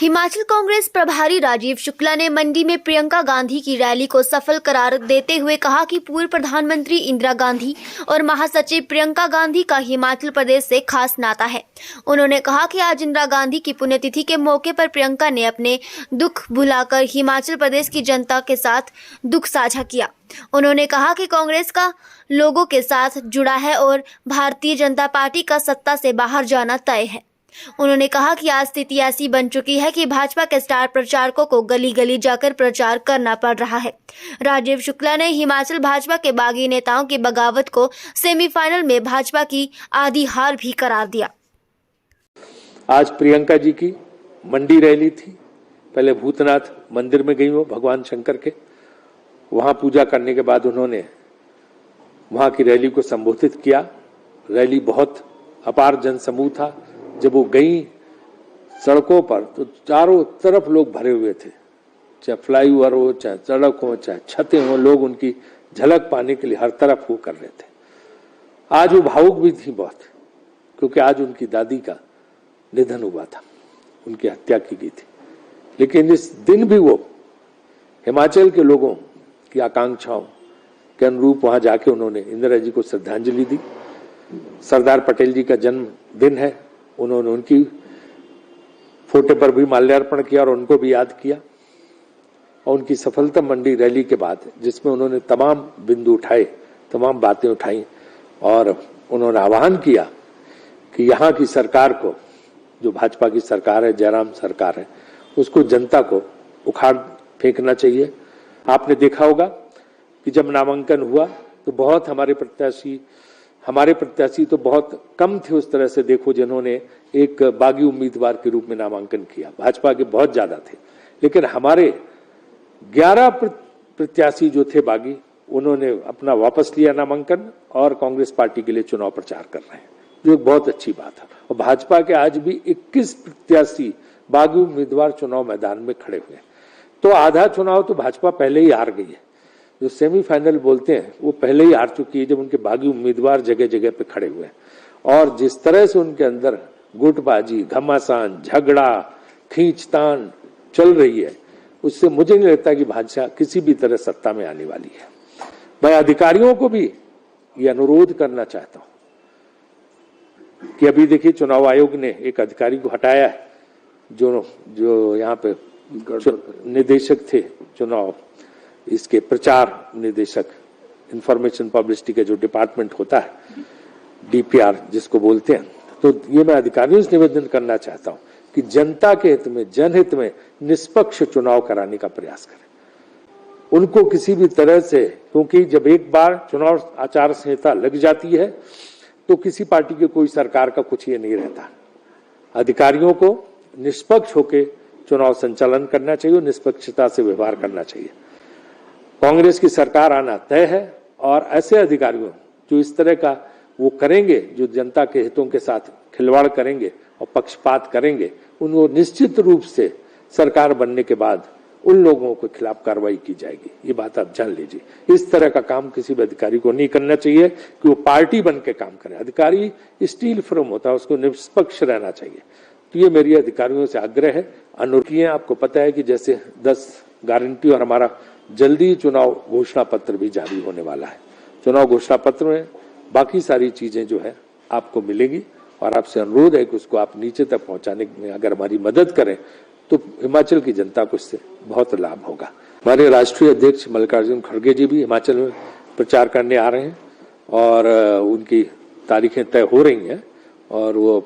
हिमाचल कांग्रेस प्रभारी राजीव शुक्ला ने मंडी में प्रियंका गांधी की रैली को सफल करार देते हुए कहा कि पूर्व प्रधानमंत्री इंदिरा गांधी और महासचिव प्रियंका गांधी का हिमाचल प्रदेश से खास नाता है। उन्होंने कहा कि आज इंदिरा गांधी की पुण्यतिथि के मौके पर प्रियंका ने अपने दुख भुलाकर हिमाचल प्रदेश की जनता के साथ दुख साझा किया। उन्होंने कहा कि कांग्रेस का लोगों के साथ जुड़ा है और भारतीय जनता पार्टी का सत्ता से बाहर जाना तय है। उन्होंने कहा कि आज स्थिति ऐसी बन चुकी है कि भाजपा के स्टार प्रचारकों को गली गली जाकर प्रचार करना पड़ रहा है। राजीव शुक्ला ने हिमाचल भाजपा के बागी नेताओं की बगावत को सेमीफाइनल में भाजपा की आधी हार भी करार दिया। आज प्रियंका जी की मंडी रैली थी। पहले भूतनाथ मंदिर में गई वो भगवान शंकर के, वहां पूजा करने के बाद उन्होंने वहां की रैली को संबोधित किया। रैली बहुत अपार जनसमूह था। जब वो गई सड़कों पर तो चारों तरफ लोग भरे हुए थे, चाहे फ्लाईओवर हो, चाहे सड़क हो, चाहे छतें हो, लोग उनकी झलक पाने के लिए हर तरफ वो कर रहे थे। आज वो भावुक भी थी बहुत, क्योंकि आज उनकी दादी का निधन हुआ था, उनकी हत्या की गई थी। लेकिन इस दिन भी वो हिमाचल के लोगों की आकांक्षाओं के अनुरूप वहां जाके उन्होंने इंदिरा जी को श्रद्धांजलि दी। सरदार पटेल जी का जन्म दिन है, उन्होंने उनकी फोटो पर भी माल्यार्पण किया और उनको भी याद किया। और उनकी सफलता मंडी रैली के बाद, जिसमें उन्होंने तमाम बिंदु उठाए, तमाम बातें उठाई और उन्होंने आह्वान किया कि यहाँ की सरकार को, जो भाजपा की सरकार है, जयराम सरकार है, उसको जनता को उखाड़ फेंकना चाहिए। आपने देखा होगा कि जब नामांकन हुआ तो बहुत हमारे प्रत्याशी तो बहुत कम थे उस तरह से, देखो जिन्होंने एक बागी उम्मीदवार के रूप में नामांकन किया। भाजपा के बहुत ज्यादा थे, लेकिन हमारे 11 प्रत्याशी जो थे बागी, उन्होंने अपना वापस लिया नामांकन और कांग्रेस पार्टी के लिए चुनाव प्रचार कर रहे हैं, जो एक बहुत अच्छी बात है। और भाजपा के आज भी 21 प्रत्याशी बागी उम्मीदवार चुनाव मैदान में खड़े हुए हैं। तो आधा चुनाव तो भाजपा पहले ही हार गई है। जो सेमीफाइनल बोलते हैं वो पहले ही हार चुकी है, जब उनके बागी उम्मीदवार जगह जगह पे खड़े हुए हैं। और जिस तरह से उनके अंदर गुटबाजी, घमासान, झगड़ा, खींचतान चल रही है, उससे मुझे नहीं लगता कि भाजपा किसी भी तरह सत्ता में आने वाली है। मैं अधिकारियों को भी ये अनुरोध करना चाहता हूं कि अभी देखिए चुनाव आयोग ने एक अधिकारी को हटाया है, जो यहाँ पे निदेशक थे चुनाव, इसके प्रचार निदेशक, इंफॉर्मेशन पब्लिसिटी का जो डिपार्टमेंट होता है, डीपीआर जिसको बोलते हैं। तो ये मैं अधिकारियों से निवेदन करना चाहता हूं कि जनता के हित में, जनहित में निष्पक्ष चुनाव कराने का प्रयास करें। उनको किसी भी तरह से, क्योंकि जब एक बार चुनाव आचार संहिता लग जाती है तो किसी पार्टी के कोई सरकार का कुछ ये नहीं रहता। अधिकारियों को निष्पक्ष होकर चुनाव संचालन करना चाहिए, निष्पक्षता से व्यवहार करना चाहिए। कांग्रेस की सरकार आना तय है और ऐसे अधिकारियों जो इस तरह का वो करेंगे, जो जनता के हितों के साथ खिलवाड़ करेंगे और पक्षपात करेंगे, उनको निश्चित रूप से सरकार बनने के बाद उन लोगों के खिलाफ कार्रवाई की जाएगी। ये बात आप जान लीजिए। इस तरह का काम किसी भी अधिकारी को नहीं करना चाहिए कि वो पार्टी बन के काम करे। अधिकारी स्टील फ्रेम होता है, उसको निष्पक्ष रहना चाहिए। तो ये मेरी अधिकारियों से आग्रह है, अनुरोध है। आपको पता है कि जैसे 10 गारंटी और हमारा जल्दी चुनाव घोषणा पत्र भी जारी होने वाला है। चुनाव घोषणा पत्र में बाकी सारी चीजें जो है आपको मिलेगी और आपसे अनुरोध है कि उसको आप नीचे तक पहुंचाने में अगर हमारी मदद करें तो हिमाचल की जनता को इससे बहुत लाभ होगा। हमारे राष्ट्रीय अध्यक्ष मल्लिकार्जुन खड़गे जी भी हिमाचल में प्रचार करने आ रहे हैं और उनकी तारीखें तय हो रही हैं और वो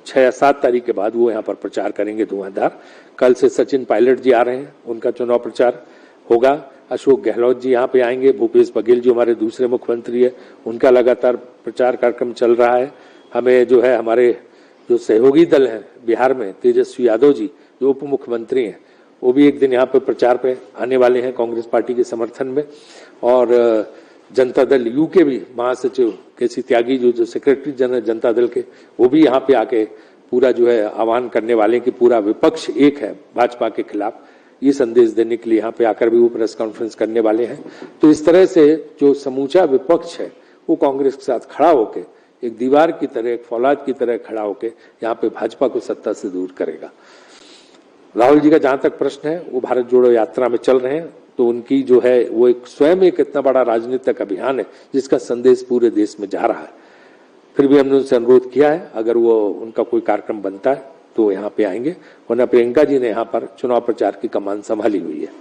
6 या 7 तारीख के बाद वो यहाँ पर प्रचार करेंगे धुआंधार। कल से सचिन पायलट जी आ रहे हैं, उनका चुनाव प्रचार होगा। अशोक गहलोत जी यहाँ पे आएंगे। भूपेश बघेल जो हमारे दूसरे मुख्यमंत्री है, उनका लगातार प्रचार कार्यक्रम चल रहा है। हमें जो है, हमारे जो सहयोगी दल है बिहार में, तेजस्वी यादव जी जो उप मुख्यमंत्री हैं, वो भी एक दिन यहाँ पे प्रचार पे आने वाले हैं कांग्रेस पार्टी के समर्थन में। और जनता दल यू के भी महासचिव केसी त्यागी जो सेक्रेटरी जनरल जनता दल के, वो भी यहाँ पे आके पूरा जो है आह्वान करने वाले कि पूरा विपक्ष एक है भाजपा के खिलाफ, ये संदेश देने के लिए यहाँ पे आकर भी वो प्रेस कॉन्फ्रेंस करने वाले हैं। तो इस तरह से जो समूचा विपक्ष है वो कांग्रेस के साथ खड़ा होकर एक दीवार की तरह, एक फौलाद की तरह खड़ा होकर यहाँ पे भाजपा को सत्ता से दूर करेगा। राहुल जी का जहां तक प्रश्न है, वो भारत जोड़ो यात्रा में चल रहे हैं, तो उनकी जो है वो एक स्वयं एक इतना बड़ा राजनीतिक अभियान है जिसका संदेश पूरे देश में जा रहा है। फिर भी हमने उनसे अनुरोध किया है, अगर वो उनका कोई कार्यक्रम बनता है तो यहाँ पे आएंगे, वरना प्रियंका जी ने यहाँ पर चुनाव प्रचार की कमान संभाली हुई है।